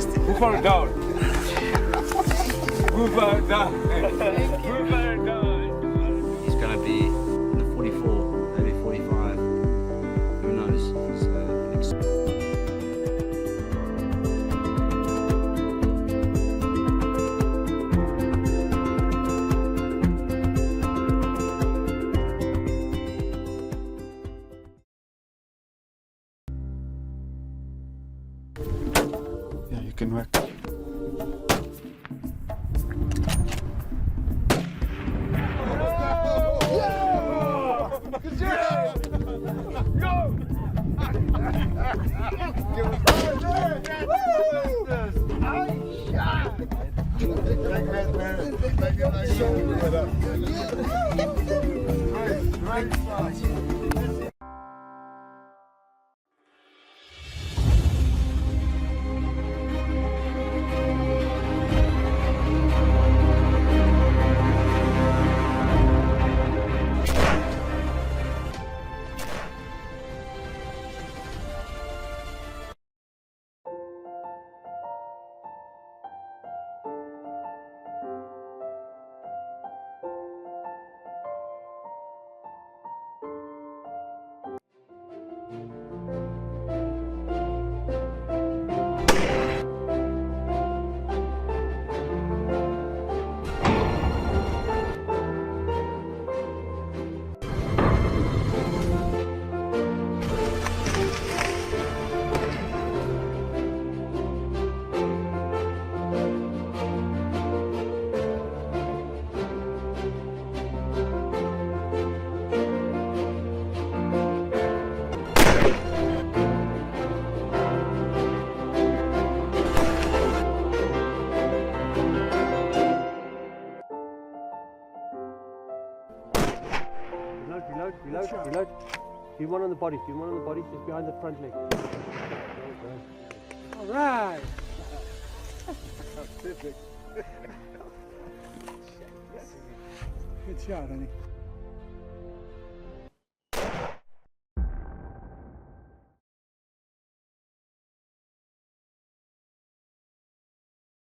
fantastic. Hoover down. Hoover down. Hoover down. He's going to be in the 44, maybe 45. Who knows? Yeah, you can work. Reload. Do one on the body, just behind the front leg. All right. Perfect. Good shot, honey.